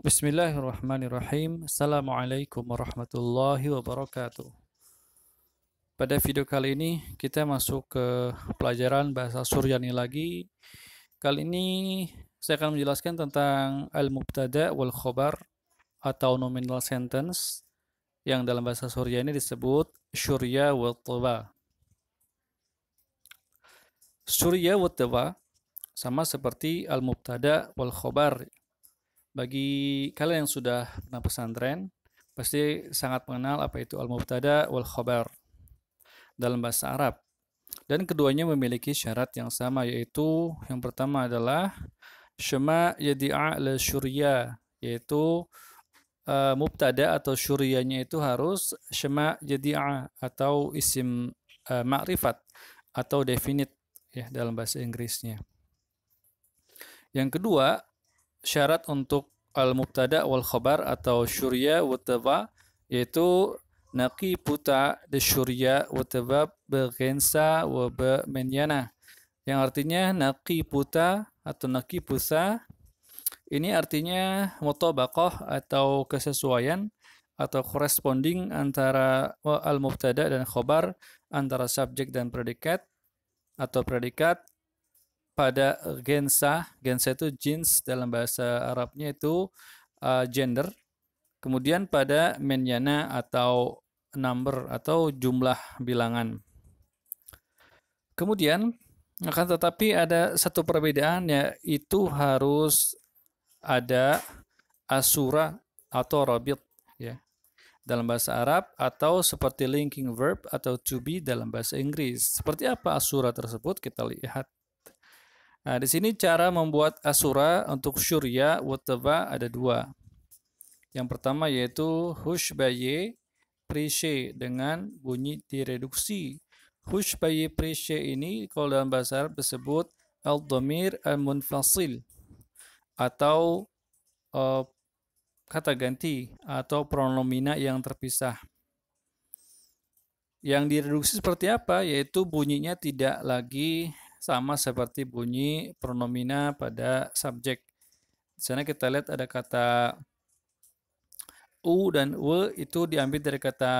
Bismillahirrahmanirrahim. Assalamualaikum warahmatullahi wabarakatuh. Pada video kali ini kita masuk ke pelajaran bahasa Suryani lagi. Kali ini saya akan menjelaskan tentang al-mubtada wal khobar atau nominal sentence yang dalam bahasa Suryani disebut syurya wa taba. Syurya wa taba sama seperti al-mubtada wal khobar. Bagi kalian yang sudah pernah pesantren, pasti sangat mengenal apa itu al-mubtada wal khobar dalam bahasa Arab. Dan keduanya memiliki syarat yang sama, yaitu yang pertama adalah syama yadi'a la syurya, yaitu mubtada atau syuryanya itu harus syama yadi'a atau isim ma'rifat atau definite ya dalam bahasa Inggrisnya. Yang kedua, syarat untuk al-mubtada wal khabar atau syurya wa taba yaitu naqi puta de syurya wa taba bergensa wa menyana, yang artinya naqi puta atau naqi pusa ini artinya mutabaqah atau kesesuaian atau corresponding antara al-mubtada dan khabar, antara subjek dan predikat atau predikat pada gensa itu jins dalam bahasa Arabnya itu gender. Kemudian pada menyana atau number atau jumlah bilangan. Kemudian akan tetapi ada satu perbedaan, yaitu harus ada asura atau rabit ya dalam bahasa Arab, atau seperti linking verb atau to be dalam bahasa Inggris. Seperti apa asura tersebut kita lihat. Nah, di sini cara membuat asura untuk syurya wataba ada dua. Yang pertama yaitu hushbaye prishe dengan bunyi direduksi. Hushbaye prishe ini kalau dalam bahasa Arab disebut al-dhamir al-munfasil atau kata ganti atau pronomina yang terpisah. Yang direduksi seperti apa? Yaitu bunyinya tidak lagi sama seperti bunyi pronomina pada subjek. Di sana kita lihat ada kata u dan we itu diambil dari kata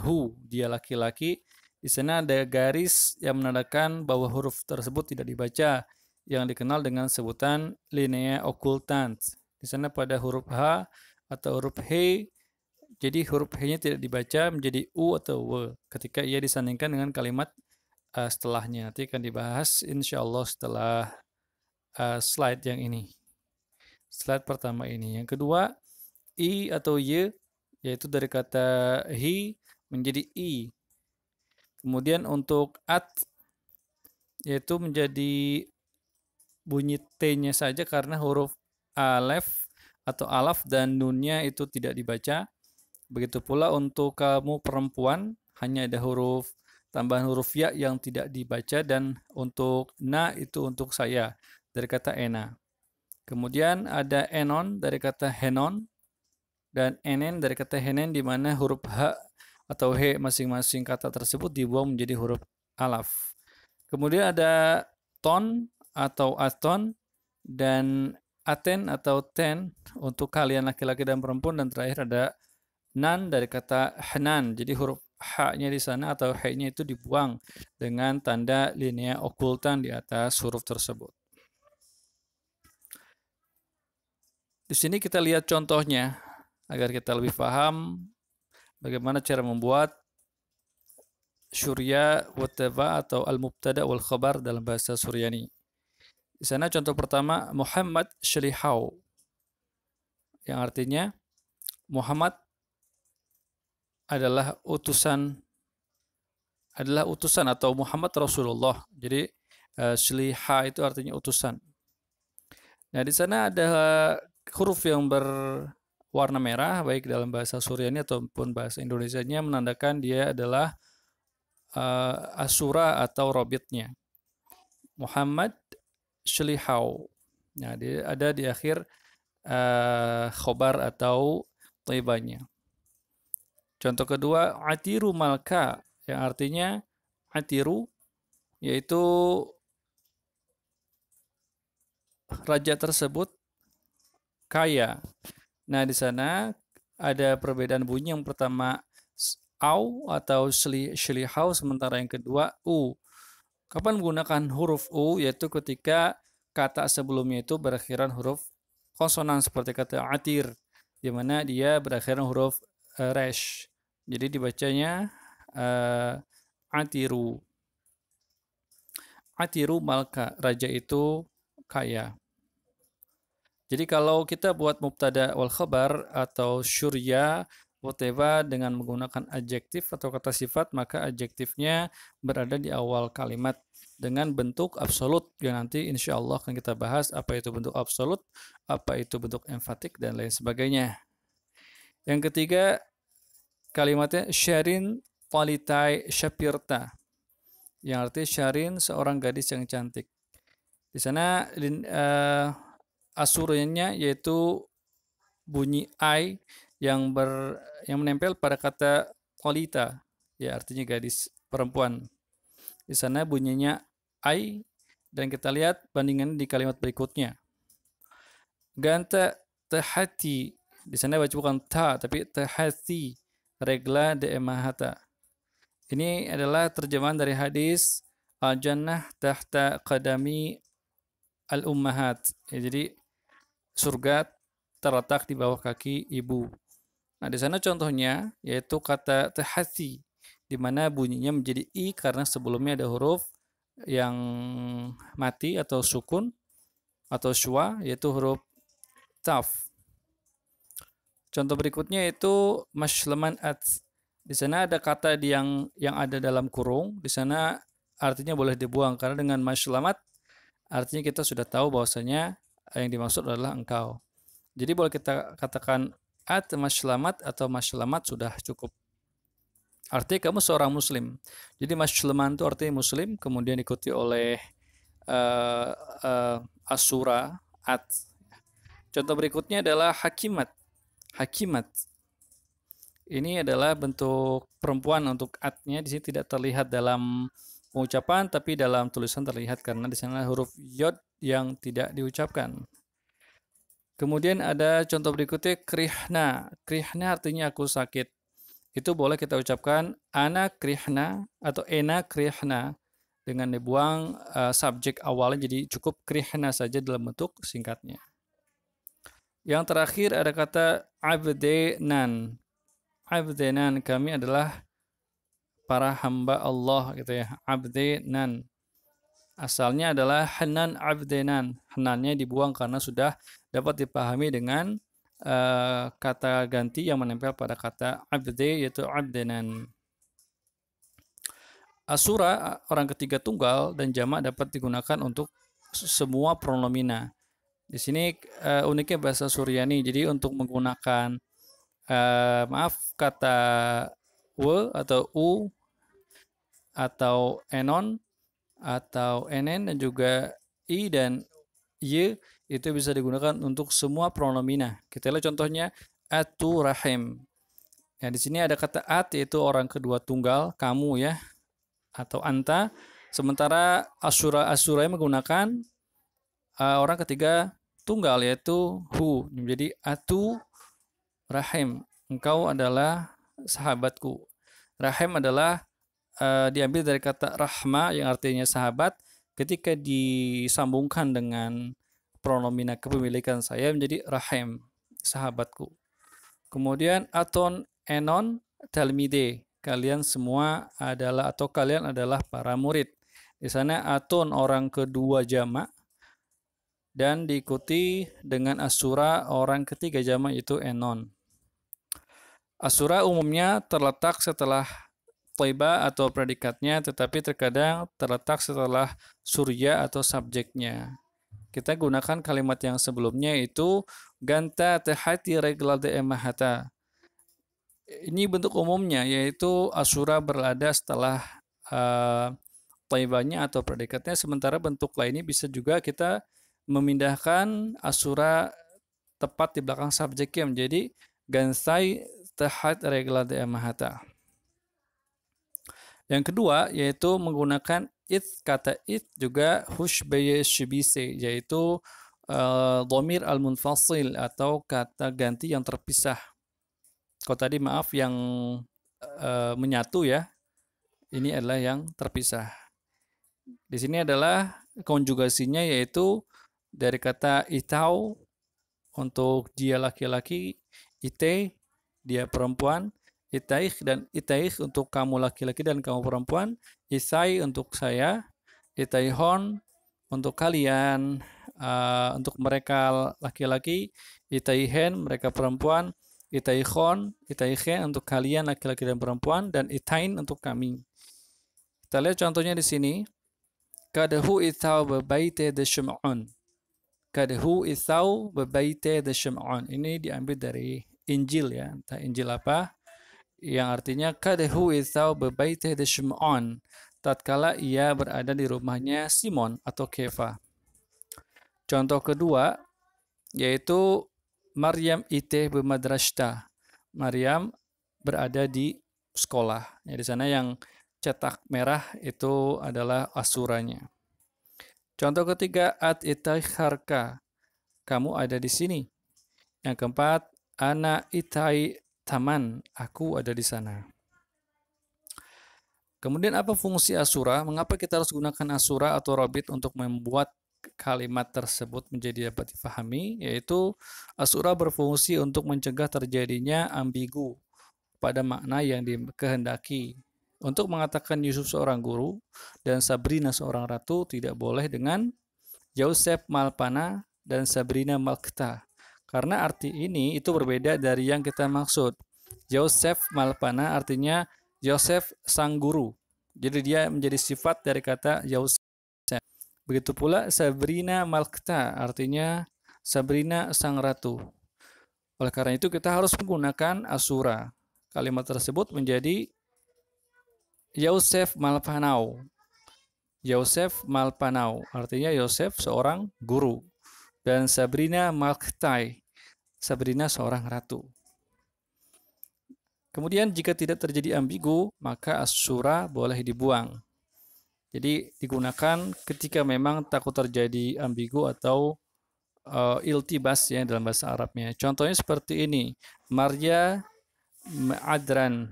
hu, dia laki-laki. Di sana ada garis yang menandakan bahwa huruf tersebut tidak dibaca, yang dikenal dengan sebutan linea occultans. Di sana pada huruf H atau huruf H, jadi huruf H-nya tidak dibaca menjadi u atau we ketika ia disandingkan dengan kalimat setelahnya. Nanti akan dibahas insya Allah setelah slide yang ini. Slide pertama ini. Yang kedua, i atau y, yaitu dari kata hi menjadi i. Kemudian untuk at, yaitu menjadi bunyi t-nya saja karena huruf alef atau alaf dan nunnya itu tidak dibaca. Begitu pula untuk kamu perempuan, hanya ada huruf tambahan huruf ya yang tidak dibaca, dan untuk na itu untuk saya dari kata ena. Kemudian ada enon dari kata henon dan enen dari kata henen, di mana huruf h atau he masing-masing kata tersebut dibuang menjadi huruf alaf. Kemudian ada ton atau aton dan aten atau ten untuk kalian laki-laki dan perempuan, dan terakhir ada nan dari kata hanan. Jadi huruf h-nya di sana atau h-nya itu dibuang dengan tanda linea okultan di atas huruf tersebut. Di sini kita lihat contohnya agar kita lebih paham bagaimana cara membuat syurya wataba atau al-mubtada wal khabar dalam bahasa Suryani. Di sana contoh pertama, Muhammad Shalihau, yang artinya Muhammad adalah utusan atau Muhammad Rasulullah. Jadi Shliha itu artinya utusan. Nah, di sana ada huruf yang berwarna merah baik dalam bahasa Suryani ataupun bahasa Indonesianya, menandakan dia adalah asura atau robitnya. Muhammad Shalihau. Nah, dia ada di akhir khobar atau taibanya. Contoh kedua, atiru malka, yang artinya atiru yaitu raja tersebut kaya. Nah, di sana ada perbedaan bunyi. Yang pertama au atau shlihau, sementara yang kedua u. Kapan menggunakan huruf u? Yaitu ketika kata sebelumnya itu berakhiran huruf konsonan seperti kata atir, di mana dia berakhiran huruf resh. Jadi dibacanya atiru. Atiru malka, raja itu kaya. Jadi kalau kita buat mubtada wal khabar atau syurya whatever dengan menggunakan adjektif atau kata sifat, maka adjektifnya berada di awal kalimat dengan bentuk absolut yang nanti insya Allah akan kita bahas apa itu bentuk absolut, apa itu bentuk emfatik, dan lain sebagainya. Yang ketiga, kalimatnya Syarin Politai Syapirta, yang arti Syarin seorang gadis yang cantik. Di sana asurnya yaitu bunyi I yang menempel pada kata Polita, ya artinya gadis perempuan. Di sana bunyinya I, dan kita lihat bandingan di kalimat berikutnya. Ganta tahati, di sana baca bukan ta tapi tahati, regla de emahata. Ini adalah terjemahan dari hadis al-jannah tahta qadami al-ummahat. Ya, jadi surga terletak di bawah kaki ibu. Nah, di sana contohnya yaitu kata tahati, di mana bunyinya menjadi i karena sebelumnya ada huruf yang mati atau sukun atau sywa, yaitu huruf taf. Contoh berikutnya itu mashlaman at. Di sana ada kata yang ada dalam kurung. Di sana artinya boleh dibuang karena dengan mashlamat artinya kita sudah tahu bahwasanya yang dimaksud adalah engkau. Jadi boleh kita katakan at mashlamat atau mashlamat sudah cukup. Artinya kamu seorang muslim. Jadi mashlaman itu artinya muslim, kemudian diikuti oleh asura at. Contoh berikutnya adalah hakimat. Hakimat. Ini adalah bentuk perempuan untuk at-nya. Di sini tidak terlihat dalam pengucapan, tapi dalam tulisan terlihat karena di sana huruf yod yang tidak diucapkan. Kemudian ada contoh berikutnya krihna. Krihna artinya aku sakit. Itu boleh kita ucapkan ana krihna atau ena krihna dengan dibuang subjek awalnya, jadi cukup krihna saja dalam bentuk singkatnya. Yang terakhir ada kata abdenan. Abdenan, kami adalah para hamba Allah gitu ya. Abdenan. Asalnya adalah hanan abdenan. Hanannya dibuang karena sudah dapat dipahami dengan kata ganti yang menempel pada kata abde, yaitu abdenan. Asura, orang ketiga tunggal dan jamak dapat digunakan untuk semua pronomina. Di sini uniknya bahasa Suryani. Jadi untuk menggunakan kata we atau u atau enon atau enen dan juga i dan y itu bisa digunakan untuk semua pronomina. Kita lihat contohnya atu rahim. Ya, di sini ada kata at yaitu orang kedua tunggal, kamu ya, atau anta. Sementara asura yang menggunakan orang ketiga tunggal yaitu hu. Jadi atu rahim, engkau adalah sahabatku. Rahim adalah diambil dari kata rahma yang artinya sahabat. Ketika disambungkan dengan pronomina kepemilikan saya menjadi rahim, sahabatku. Kemudian aton enon talmide, kalian semua adalah atau kalian adalah para murid. Di sana aton orang kedua jamak dan diikuti dengan asura orang ketiga jamak itu enon. Asura umumnya terletak setelah toiba atau predikatnya, tetapi terkadang terletak setelah surya atau subjeknya. Kita gunakan kalimat yang sebelumnya itu ganta tehati regla de emahata. Ini bentuk umumnya, yaitu asura berada setelah toibanya atau predikatnya, sementara bentuk lainnya bisa juga kita memindahkan asura tepat di belakang subjeknya menjadi gansai tehat regla de emahata. Yang kedua yaitu menggunakan it, kata it juga hushbeye shibise, yaitu dhamir al-munfasil atau kata ganti yang terpisah. Kalau tadi maaf yang menyatu ya, ini adalah yang terpisah. Di sini adalah konjugasinya yaitu dari kata itau untuk dia laki-laki, ite dia perempuan, itaih dan itaih untuk kamu laki-laki dan kamu perempuan, isai untuk saya, itaihon untuk kalian, untuk mereka laki-laki, itaihen mereka perempuan, itaihon, itaihen untuk kalian laki-laki dan perempuan, dan itain untuk kami. Kita lihat contohnya di sini. Kadahu ithau bebaite de syum'un. Kadahu ithau bebaite de syum'un. Ini diambil dari Injil ya, entah Injil apa, yang artinya kadahu ithau bebaite de syum'un. Tatkala ia berada di rumahnya Simon atau Kefa. Contoh kedua yaitu Maryam ite bemadrashta. Maryam berada di sekolah. Ya, di sana yang cetak merah itu adalah asuranya. Contoh ketiga, at itai harka. Kamu ada di sini. Yang keempat, ana itai taman. Aku ada di sana. Kemudian apa fungsi asura? Mengapa kita harus gunakan asura atau robit untuk membuat kalimat tersebut menjadi dapat difahami? Yaitu asura berfungsi untuk mencegah terjadinya ambigu pada makna yang dikehendaki. Untuk mengatakan Yusuf seorang guru dan Sabrina seorang ratu tidak boleh dengan Yosef Malpana dan Sabrina Malkta. Karena arti ini itu berbeda dari yang kita maksud. Yosef Malpana artinya Yosef sang guru. Jadi dia menjadi sifat dari kata Yosef. Begitu pula Sabrina Malkta artinya Sabrina sang ratu. Oleh karena itu kita harus menggunakan asura. Kalimat tersebut menjadi Yosef Malpanau. Yosef Malpanau artinya Yosef seorang guru. Dan Sabrina Malktai, Sabrina seorang ratu. Kemudian jika tidak terjadi ambigu, maka asura boleh dibuang. Jadi digunakan ketika memang takut terjadi ambigu atau iltibas ya dalam bahasa Arabnya. Contohnya seperti ini. Maria ma'adran.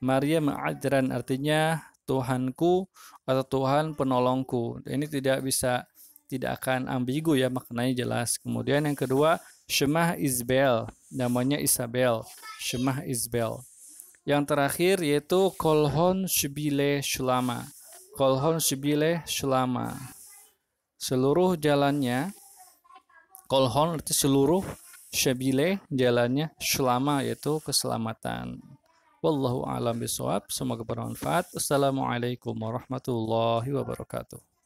Maria ma'adran artinya Tuhanku atau Tuhan penolongku. Ini tidak akan ambigu ya, maknanya jelas. Kemudian yang kedua, Shemah Isbel, namanya Isabel. Shemah Isbel. Yang terakhir yaitu Kolhon Shibile Shulama. Kolhon Shibile Shulama. Seluruh jalannya, Kolhon arti seluruh, Shibile jalannya, Shulama yaitu keselamatan. Wallahu a'lam bishawab. Semoga bermanfaat. Assalamualaikum warahmatullahi wabarakatuh.